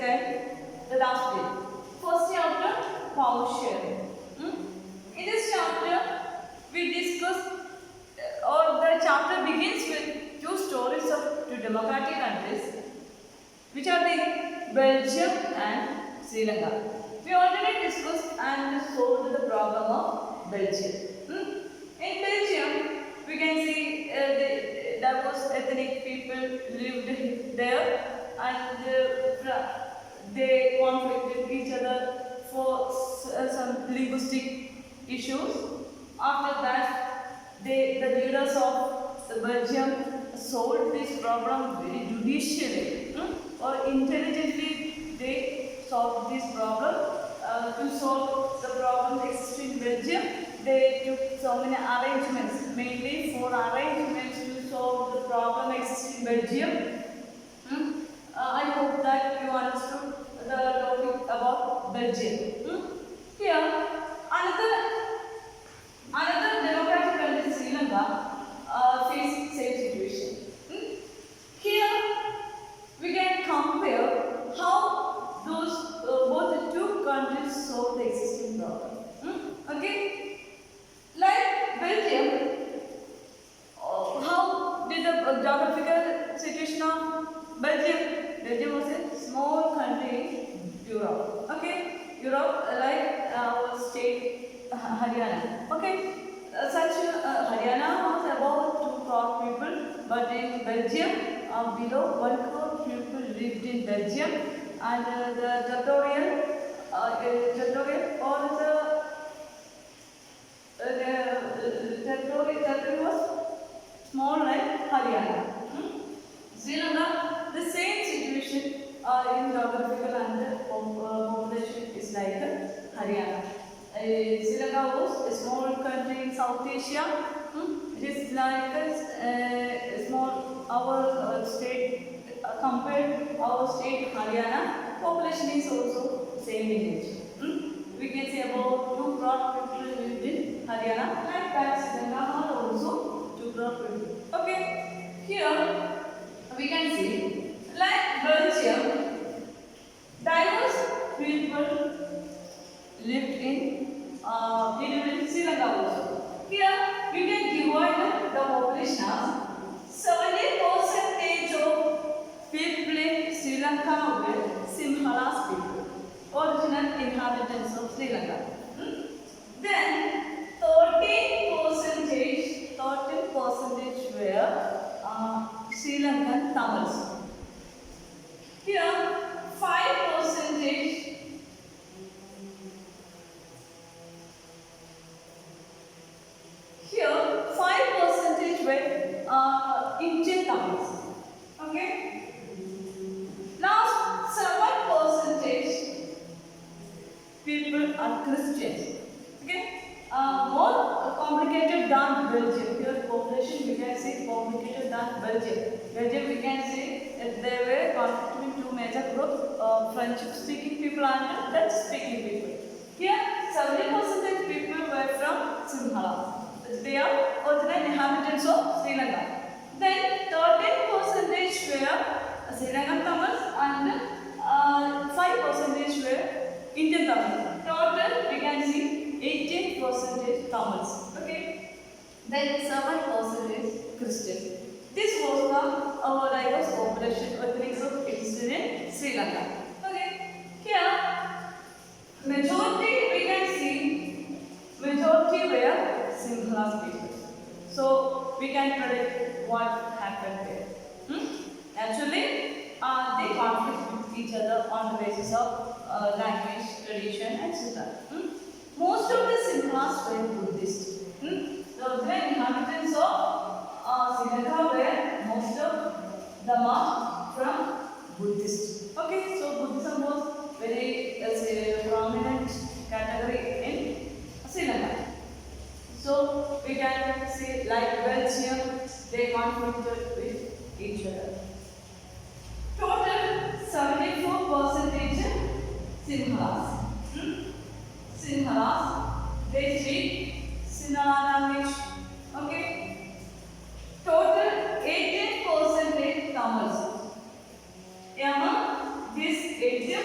second, the last bit. First chapter, power sharing. In this chapter, we discuss, or the chapter begins with two stories of two democratic countries, which are the Belgium and Sri Lanka. We already discussed and solved the problem of Belgium. In Belgium, we can see diverse ethnic people lived there, and they conflicted each other for some linguistic issues. After that, the leaders of Belgium solved this problem very judicially or intelligently. They solved this problem. To solve the problem existing in Belgium, they took so many arrangements, mainly 4 arrangements to solve the problem existing in Belgium. I hope that you understood the topic about Belgium. Here, another democratic country, Sri Lanka, faced same situation. Here, we can compare how those both the two countries solve the existing problem. Okay, like Belgium, how did the geographical situation of Belgium? Belgium was a small country in Europe. Okay, Europe like our state Haryana. Okay, Haryana was about 2 crore people, but in Belgium, below 1 crore people lived in Belgium, and the territorial or the territory was small like Haryana. Sri Lanka, the same situation in geographical and population is like Haryana. Sri Lanka was a small country in South Asia. It is like a small, our state compared our state Haryana, population is also same in nature. We can say about 2 crore people lived in Haryana, like that Sri Lanka are also 2 crore people. Okay, here we can see, like Belgium, diverse people lived in Sri Lanka also. Here we can divide the population as 70% of people in Sri Lanka were Sinhalas people, original inhabitants of Sri Lanka. Then 13% were Sri Lankan Tamils. Here 5% were Indian Tamils. Okay. Last 7% people are Christians. Okay. More complicated than Belgium. Here population we can say complicated than Belgium. Belgium we can say there were conflict between 2 major groups, French speaking people and Dutch speaking people. Here 70% people were from Sinhala. They are original inhabitants of Sri Lanka. Then 13% were Sri Lankan Tamils and 5% were Indian Tamils. Total we can see 18% Tamils. Okay. Then 7% Christian. This was our diverse population ethnic group existed in Sri Lanka. Okay. Here majority we can see majority were Sinhala people. So we can predict what happened there. Actually, they conflict with each other on the basis of language, tradition, etc. Most of the Sinhalas were Buddhist. The inhabitants of Sri Lanka were most of them are from Buddhist. Okay, so Buddhism was very prominent category in Sri Lanka. So we can see like Belgium, they conflicted with each other. Total 74% Sinhalas. Sinhalas, they speak Sinhala language. Okay. Total 18% Tamils. Among these 18%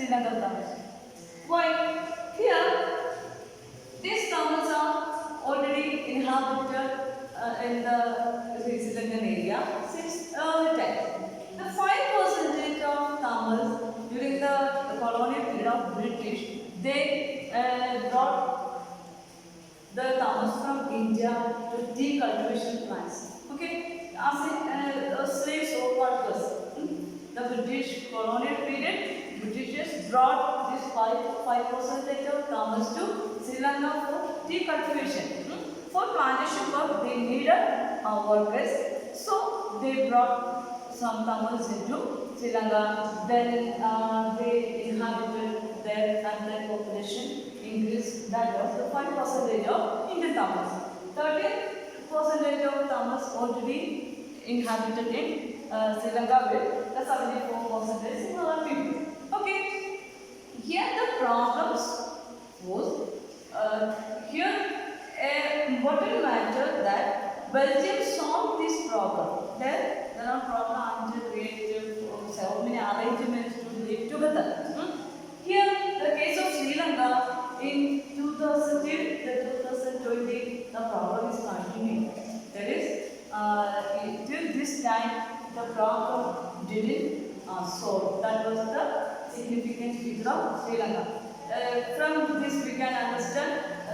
Sri Lankan Tamils. Why? Here, these Tamils are already inhabited in the Sri Lankan area since early times. The 5% of Tamils during the colonial period of British, they brought the Tamils from India to tea cultivation plants. Okay, as slaves or workers. The British colonial period, Britishers brought this 5% of Tamils to Sri Lanka for tea cultivation. For plantation work, they needed workers, so they brought some Tamils into Sri Lanka. Then they inhabited there and their population increased. That was the 5% of Indian Tamils. 13% of Tamils already inhabited in Sri Lanka with the 74% Sinhala people. Okay, here the problems was here a important matter that Belgium solved this problem. There are problems and creative so many arrangements to live together. Here the case of Sri Lanka in 2000 till 2020 the problem is continuing. That is till this time the problem didn't solve. That was the significant feature of Sri Lanka. From this we can understand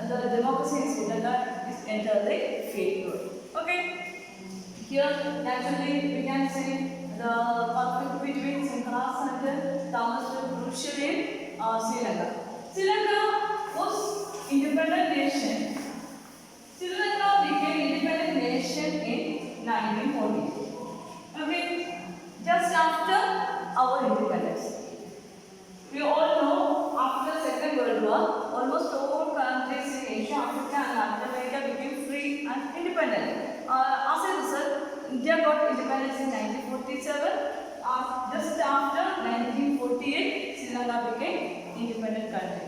the democracy in Sri Lanka is entirely failure. Okay, here naturally we can see the conflict between Sinhalas and Tamils were crucial in Sri Lanka. Sri Lanka was independent nation. Sri Lanka became independent nation in 1940. Okay, just after our independence. We all know after Second World War, almost all countries in Asia, Africa and Latin America became free and independent. As a result, India got independence in 1947. Just after 1948, Sri Lanka became independent country.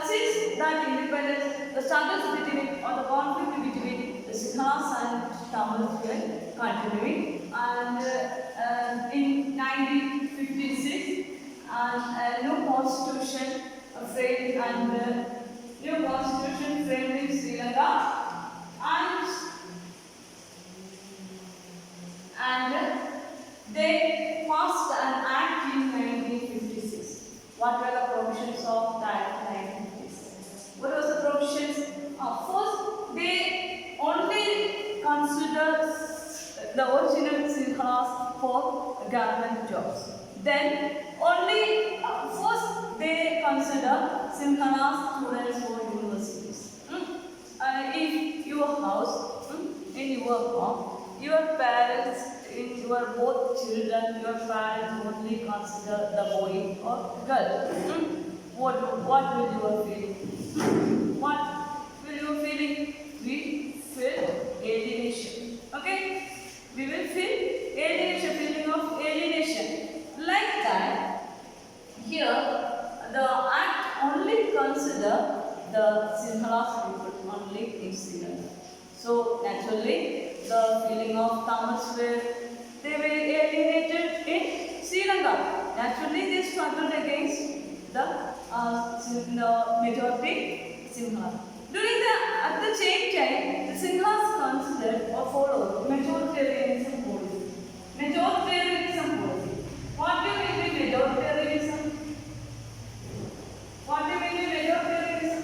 Since that independence, the struggles between or the conflict between the Sinhalas and Tamils were continuing. And in 1956, and a new constitution framed in Sri Lanka, and they passed an act in 1956. What were the provisions of that 1956? What was the provisions? First, they only considered the original Sinhalas for government jobs. Then only first they consider Sinhalas students for universities. If your house, in your home, your parents, in your both children, your parents only consider the boy or girl. What will you feel? What will you feeling? We feel alienation. Okay, we will feel alienation, feeling of alienation. Like that, here the act only consider the Sinhalas people only in Sri Lanka. So naturally, the feeling of Tamils they were alienated in Sri Lanka. Naturally, they struggled against the majority Sinhala. At the same time, the Sinhalas considered or followed majoritarianism policy. Majoritarianism policy. What do you mean by majoritarianism? What do you mean by majoritarianism?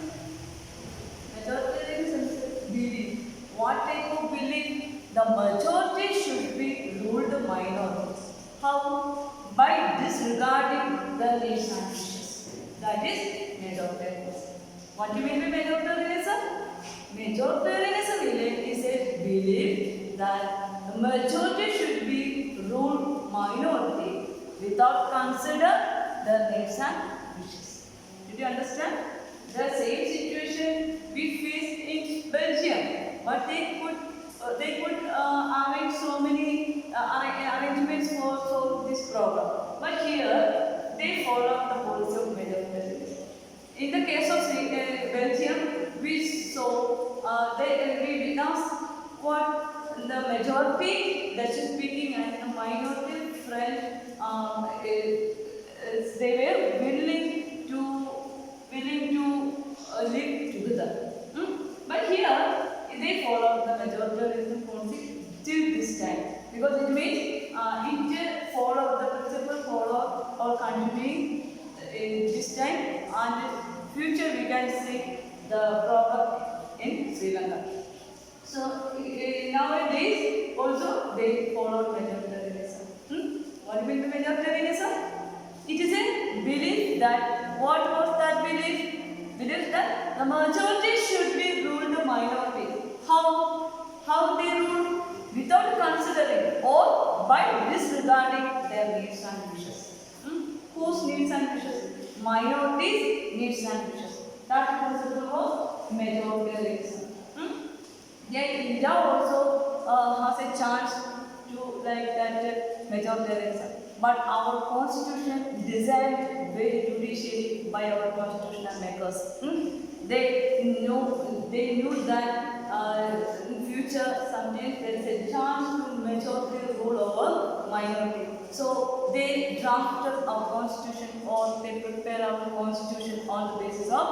Majoritarianism is belief. What type of belief? The majority should be ruled the minorities. How? By disregarding the national wishes. That is majoritarianism. What do you mean by majoritarianism? Majoritarianism is a belief that the majority should be ruled minority without consider the needs and wishes. Did you understand? The same situation we face in Belgium, but they could arrange so many arrangements for solve this problem. But here they follow the policy of majoritarianism. In the case of Belgium, we saw we witnessed what the majority Dutch speaking and the minority French they were willing to live together. But here they follow the majoritarianism concept till this time, because it means it follow the principle follow or continuing this time, and future we can see the problem in Sri Lanka. So nowadays also they follow majoritarianism. What do you mean by majoritarianism? It is a belief that, what was that belief? Belief that the majority should be ruled the minority. How they rule? Without considering or by disregarding their needs and wishes. Whose needs and wishes? Minorities' needs and wishes. That principle of majoritarianism. Yet India also has a chance to like that majoritarianism. But our constitution designed very judicially by our constitutional makers. They knew that in future sometimes there is a chance to majority rule over minority. So they drafted our constitution, or they prepare our constitution on the basis of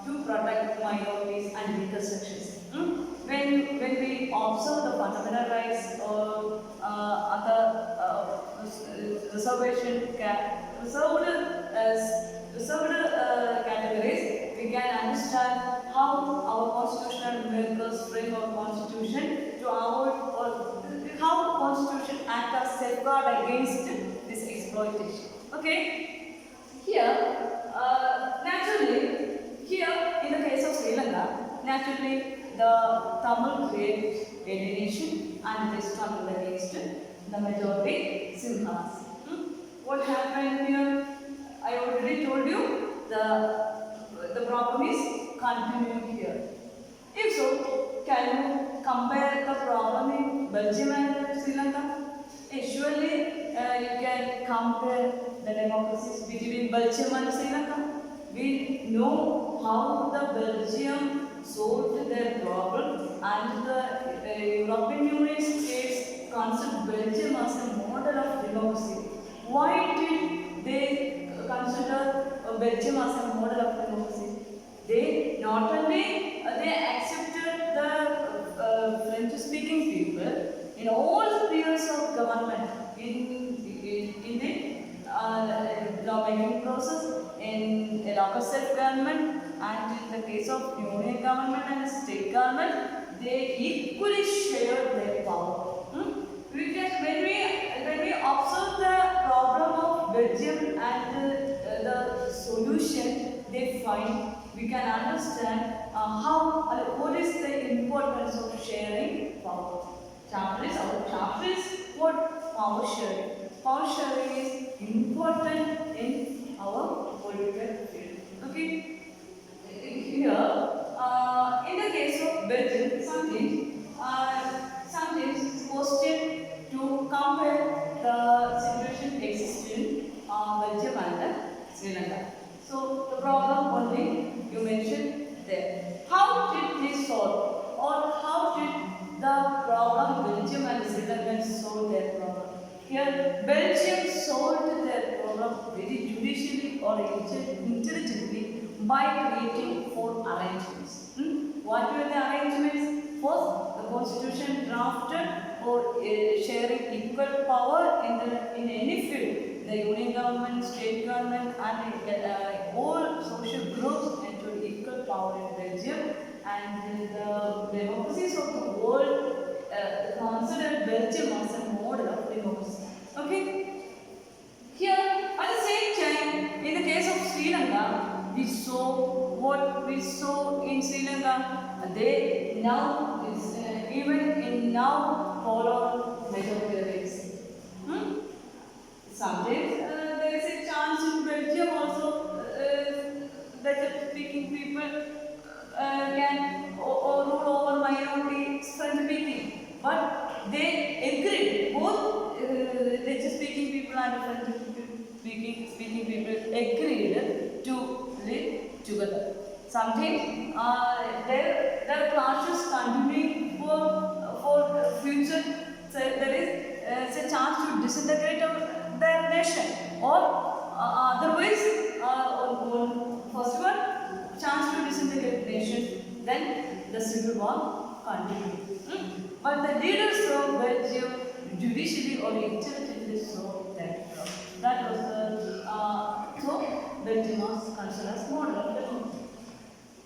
to protect minorities and weaker sections. When we observe the fundamental rights or other reserved categories, we can understand how our constitutional makers frame our constitution to avoid, or how constitution act as safeguard against this exploitation. Okay, here naturally, here in the case of Sri Lanka, naturally the Tamil creates alienation and they struggle against the majority Sinhas. What happened here? I already told you the problem is continuing here. If so, can you compare the problem in Belgium and Sri Lanka? Surely you can compare the democracies between Belgium and Sri Lanka. We know how the Belgium solved their problem, and the European Union states consider Belgium as a model of democracy. Why did they consider Belgium as a model of democracy? They not only they accepted the French-speaking people in all spheres of government, in the lawmaking process, in a local self-government, and in the case of union government and state government, they equally share their power. When we observe the problem of Belgium and the solution they find, we can understand what is the importance of sharing power. Our chapter is what? Power sharing. Power sharing is important in our political field. Okay. Here, in the case of Belgium, sometimes question to compare the situation existing Belgium and Sri Lanka. So the problem only you mentioned there. How did they solve, or how did the problem Belgium and Sri Lanka solve their problem? Here, Belgium solved their problem very judicially or intelligently by creating 4 arrangements. What were the arrangements? First, the constitution drafted for sharing equal power in any field. The union government, state government, and all social groups enjoyed equal power in Belgium, and the democracies of the world considered Belgium as a model of democracy. Okay. Here, at the same time, in the case of Sri Lanka, we saw what we saw in Sri Lanka. They now even in now follow majoritarianism. Sometimes there is a chance in Belgium also that the speaking people can rule over minority French speaking, but they agreed, both Dutch speaking people and French speaking people agreed to live together. Sometimes their clashes continuing for future. So there is a chance to disintegrate their nation, or otherwise, first one, chance to disintegrate nation, then the civil war continued. But the leaders of Belgium judicially or intelligently solved that problem. That was the so Belgium was considered as model of democracy.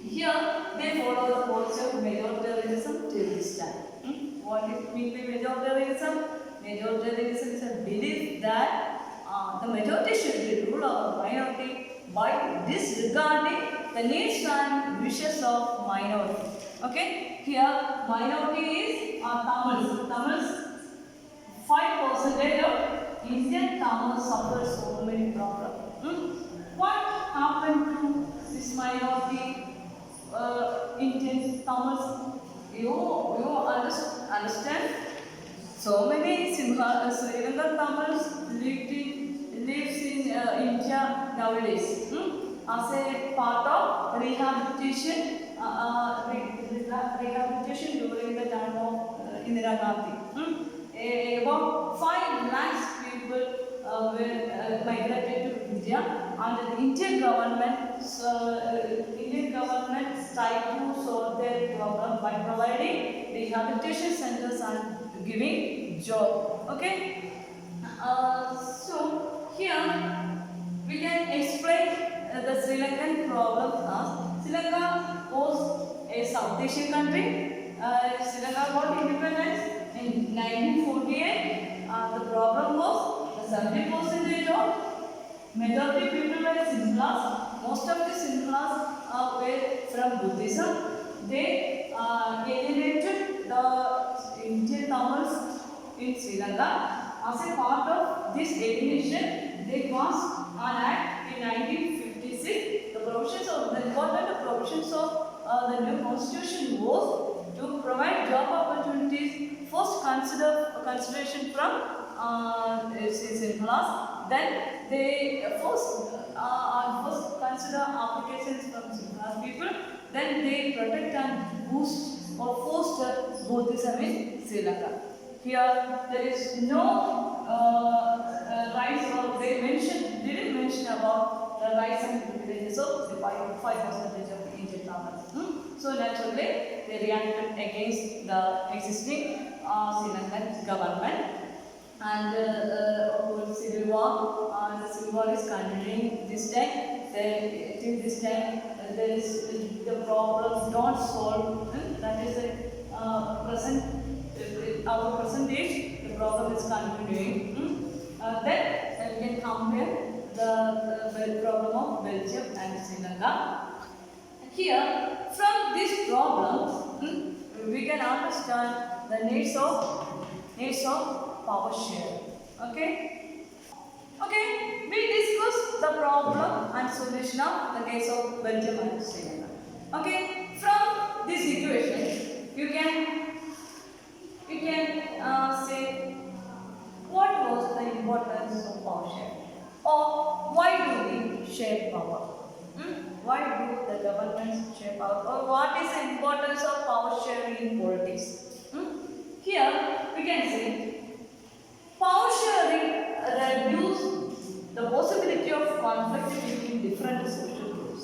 Here they follow the policy of majoritarianism till this time. What is mean by majoritarianism? Majoritarianism is a belief that the majority should be ruled over minority by disregarding the needs and wishes of minority. Okay, here minority is Tamils. Tamils, 5% of Indian Tamils suffer so many problems. What happened to this minority Indian Tamils? You understand? So many Sri Lankan Tamils lives in India nowadays as a part of rehabilitation during the time of Indira Gandhi. About 5 lakhs people were migrated to India, and the Indian government tried to solve their problem by providing rehabilitation centers and giving job. Okay. So here we can explain the Sri Lankan problem as Sri Lanka was a South Asian country. Sri Lanka got independence in 1948. The problem was the 70% of majority people were Sinhalas. Most of the Sinhalas were from Buddhism. They alienated the Indian Tamils in Sri Lanka. As a part of this alienation, they passed an act in 1956. The provisions of the important provisions of the new constitution was to provide job opportunities. First, consideration from Sinhalas. Then they first consider applications from Sinhalas people. Then they protect and boost or foster Buddhism in Sri Lanka. Here there is no rights, or they didn't mention about the rights and privileges of the 5% of Indian Tamils. So naturally they reacted against the existing Sri Lankan government, and civil war. The civil war is continuing this time. Till this time there is the problem not solved. That is a present. Our present age, the problem is continuing. Then we can compare the problem of Belgium and Sri Lanka. Here, from these problems, we can understand the needs of power share. Okay. Okay. We discussed the problem and solution of the case of Belgium and Sri Lanka. Okay. From this equation, you can say what was the importance of power share, or why do we share power? Why do the governments share power, or what is the importance of power sharing in politics? Here we can say power sharing reduces the possibility of conflict between different social groups.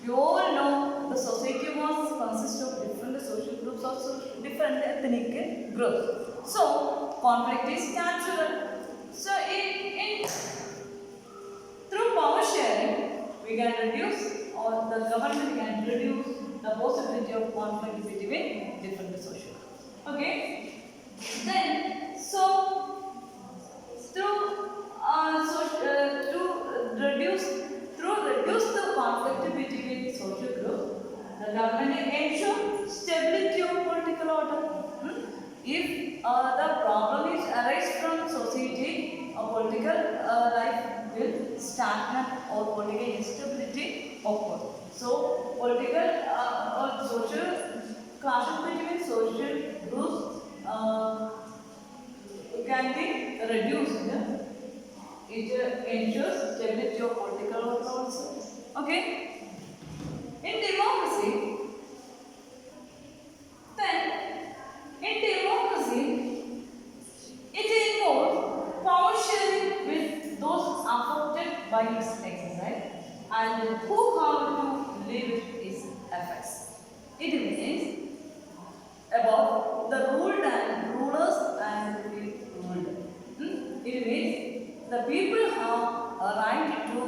You all know the society must consist of different social groups, also different ethnic groups. So conflict is natural. So through power sharing, we can reduce, or the government can reduce the possibility of conflict between different social groups. Okay. Then to reduce the conflict between social groups, the government ensure stability of political order. If the problem is arise from society, or political life will stagnate or political instability occur. So political or social clashes between social groups can be reduced. It ensures stability of political order also. Okay. In democracy, it involves power sharing with those affected by about the ruled and rulers and the ruled. It means the people have a right to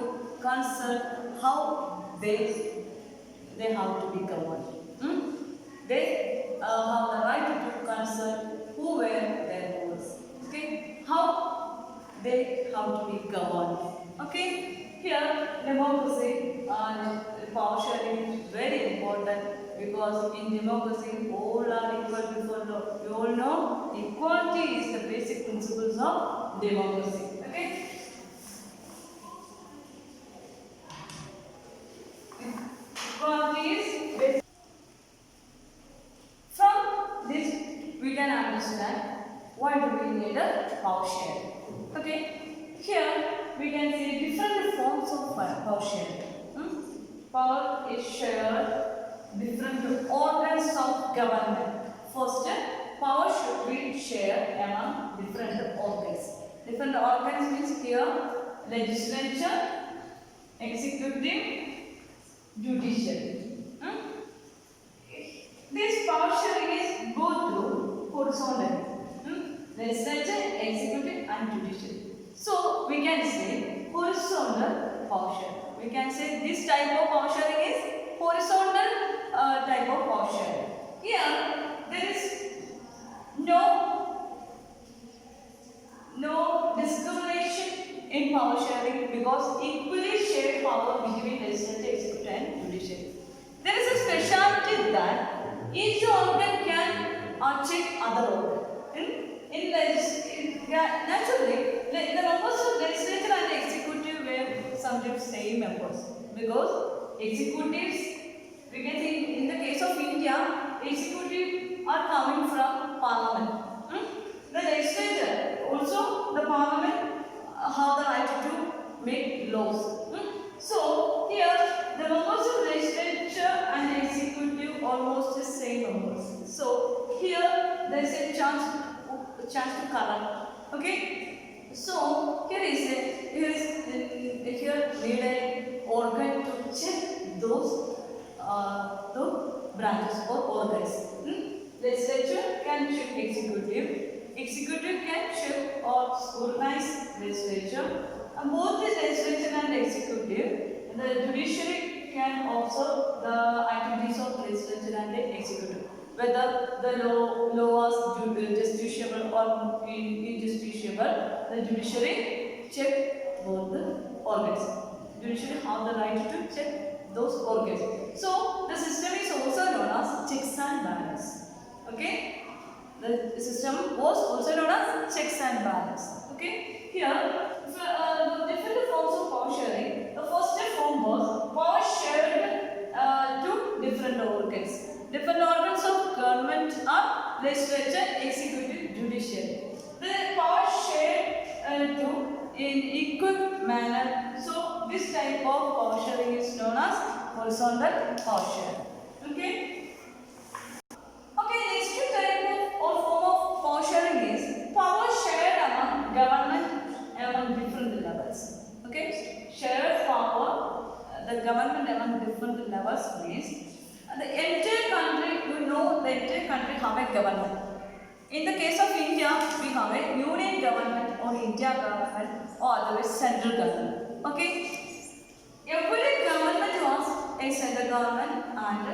consult how they have to be governed. They have the right to consult who were their rulers. Okay, how they have to be governed. Okay, here democracy and power sharing is very important because in democracy all are equal before law. You all know equality is the basic principles of democracy. Okay. Equality is basic. From this we can understand why do we need a power sharing. Okay. Here we can see different forms of power sharing. Power is shared different organs of government. First, power should be shared among different organs. Different organs means here legislature, executive, judiciary. This power sharing is go through horizontally. Legislature, executive and judiciary. So we can say horizontal power sharing. We can say this type of power sharing is horizontal type of power sharing. Here there is no discrimination in power sharing because equally shared power between legislature, executive and judiciary. There is a specialty that each organ can check other organ. Naturally, the members of legislature and executive were sometimes same members because executives, we can see in the case of India, executive are coming from parliament. The legislature also the parliament have the right to make laws. So here the members of legislature and executive almost the same members. So here there is a chance to correct. Okay. So here need an organ to check those the branches or organs. Legislature can check executive. Executive can check or scrutinize legislature. And both the legislature and executive, the judiciary can observe the activities of legislature and the executive. Whether the law was justiciable or injusticiable, the judiciary check both the organs. Judiciary have the right to check those organs. So the system is also known as checks and balance. Okay. The system was also known as checks and balance. Okay. Here, the different forms of power sharing. The first form was power shared to different organs. Different organs of government are legislature, executive, judiciary. The power shared to in equal manner. So this type of power sharing is known as horizontal power sharing. Okay. Next type of or form of power sharing is power shared among government among different levels. Okay, shared power, the government among different levels means the entire country. You know, the entire country have a government. In the case of India, we have a union government or India government or otherwise central government. Okay, every government has a central government and a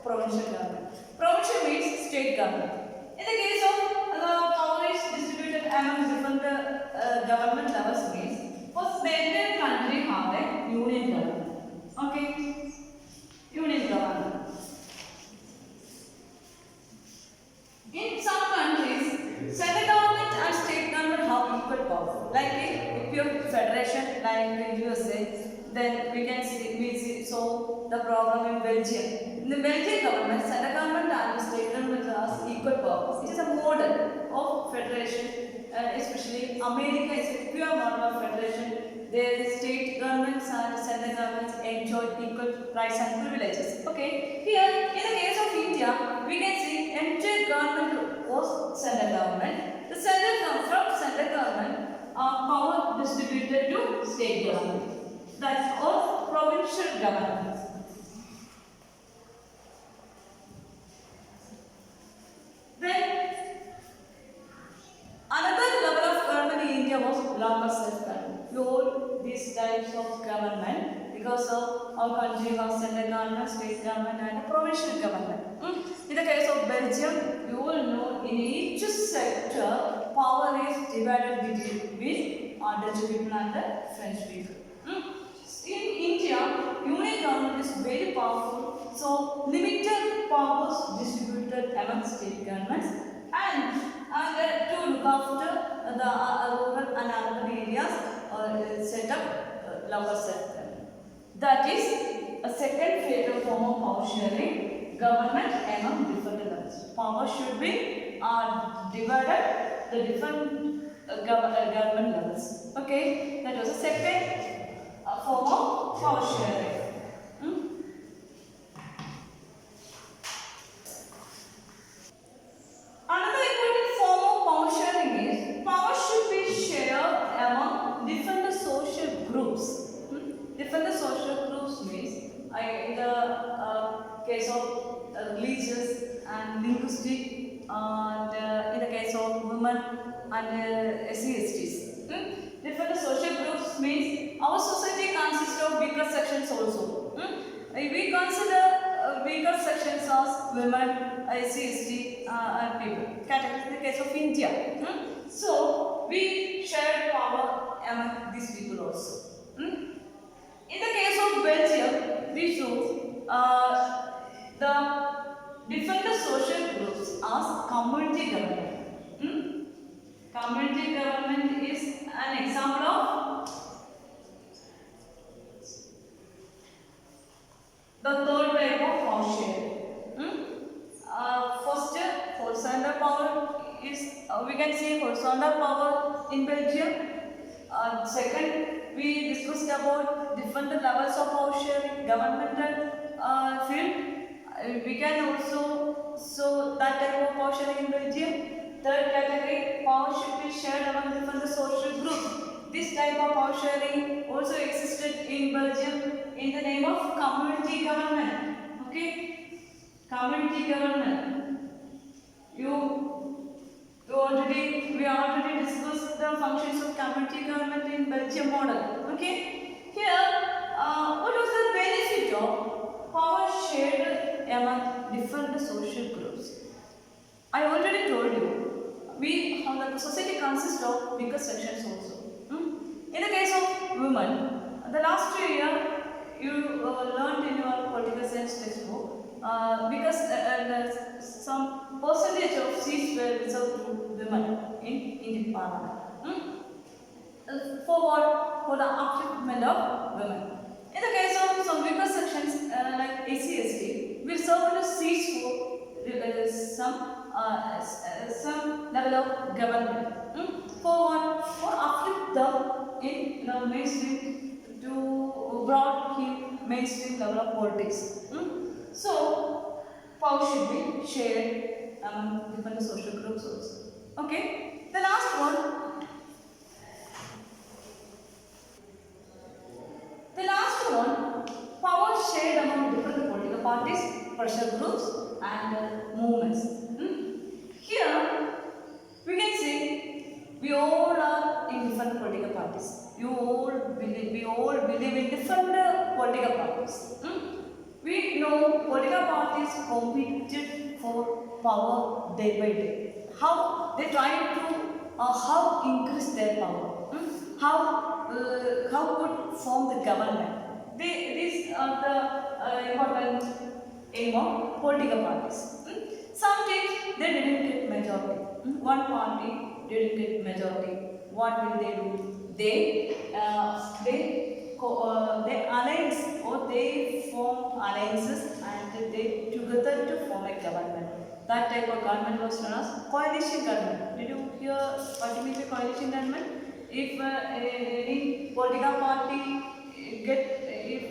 provincial government. Provincial means state government. In the case of the power is distributed among different government levels means first the entire country have a union government. Okay, union government. In some countries, central government and state government have equal power. Like if you have federation, like in USA, then we can see so the problem in Belgium. In the Belgian government, central government and state government has equal powers. It is a model of federation, especially America is a pure model of federation. Their state governments and central governments enjoy equal rights and privileges. Okay, here in the case of India, we can see entire government was central government. The central government power distributed to state government. That's all provincial government. country has central government, state government, and provincial government. In the case of Belgium, you will know in each sector power is divided between Dutch people and the French people. In India, unit government is very powerful, so limited powers distributed among state governments and to look after the rural and urban areas set up local self-government. That is a second fatal form of power sharing, government among different levels. Power should be divided the different government levels. Okay, that was a second form of power sharing. Another important form of power sharing is power should be shared among different social groups. Different social groups means in the case of religious and linguistic, and in the case of women and SCSTs. Different social groups means our society consists of weaker sections also. We consider weaker sections as women, SCST, and people. Categories in the case of India. So we share power among these people also. In the case of Belgium, we show the different social groups as community government. Community government is an example of the third type of power sharing. First, horizontal power is we can see horizontal power in Belgium. Second, we discussed about different levels of power sharing, governmental field. We can also show that type of power sharing in Belgium. Third category, power should be shared among different social groups. This type of power sharing also existed in Belgium in the name of community government. Okay, community government. We already discussed the functions of community government in Belgium model. Okay, here what was the benefit of power shared among different social groups? I already told you. The society consists of bigger sections also. In the case of women, the last year you learned in your political science textbook because some percentage of seats were reserved to women in Indian Parliament. For what? For the upliftment of women. In the case of some weaker sections like ACST, we reserved seats for some level of government. For what? For uplift them in the mainstream to broad him mainstream level of politics. So power should be shared among different social groups also. Okay. The last one. The last one, power shared among different political parties, pressure groups, and movements. Here, we can see we all are in different political parties. We all believe in different political parties. We know political parties competed for power day by day. How they try to increase their power. How could form the government. These are the important aim of political parties. Sometimes they didn't get majority. One party didn't get majority. What will they do? They alliance or they form alliances and they together to form a government. That type of government was known as coalition government. Did you hear what you mean by coalition government? If any political party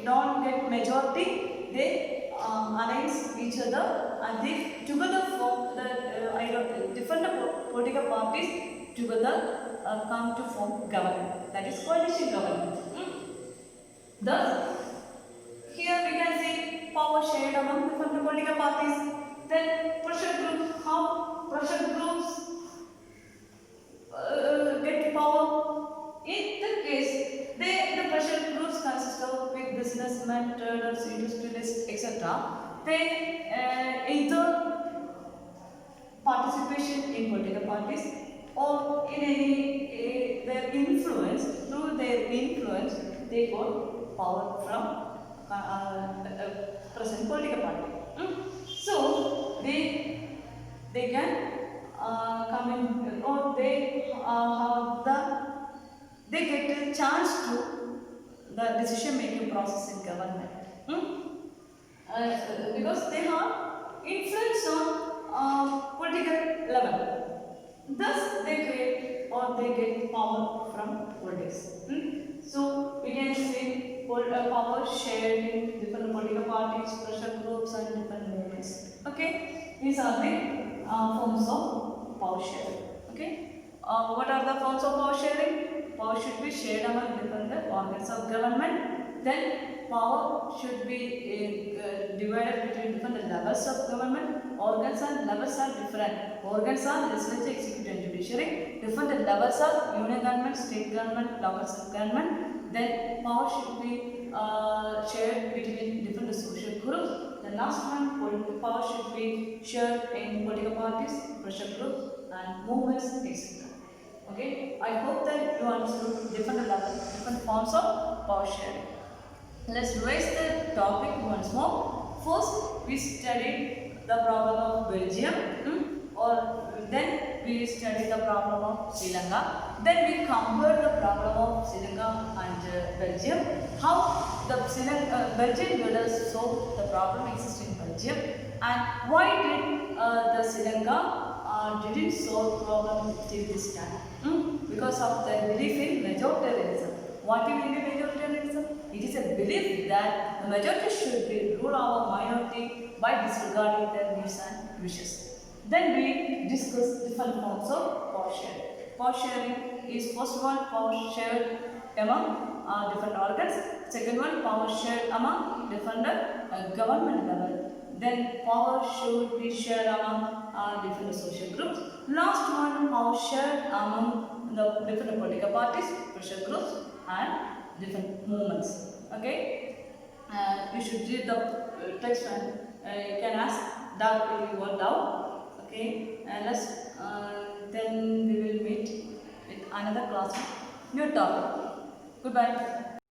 don't get majority, they alliance each other and they together form the different political parties together come to form government. That is coalition government. Thus, here we can see power shared among different political parties. Then pressure groups, how pressure groups get power. In the case, the pressure groups consist of big businessmen, traders, they either participation in political parties or in any their influence, through their influence they got power from present political party. So they can come in, or they have they get a chance to the decision making process in government. Because they have influence on political level. Thus, they create or they get power from politics. So, we can see power shared in different political parties, pressure groups, and different movements. Okay, these are the forms of power sharing. Okay, what are the forms of power sharing? Power should be shared among different organs of government. Then power should be divided between different levels of government. Organs and levels are different. Organs are legislature, executive and judiciary. Different levels are union government, state government, local self-government. Then power should be shared between different social groups. The last one, political power should be shared in political parties, pressure groups and movements, etc. Okay, I hope that you understood different levels, different forms of power sharing. Let's revise the topic once more. First, we studied the problem of Belgium, then we studied the problem of Sri Lanka. Then we compared the problem of Sri Lanka and Belgium. How the Belgian leaders solved the problem existing in Belgium, and why did the Sri Lanka didn't solve the problem till this time? Because of their belief in majoritarianism. What is majoritarianism? It is a belief that the majority should be rule our minority by disregarding their needs and wishes. Then we discuss different forms of power sharing. Power sharing is first one, power shared among different organs. Second one, power shared among different government level. Then power should be shared among different social groups. Last one, power shared among the different political parties, pressure groups and different movements. Okay, you should read the text and you can ask doubt if you want doubt. Okay, and then we will meet with another class, new topic. Goodbye.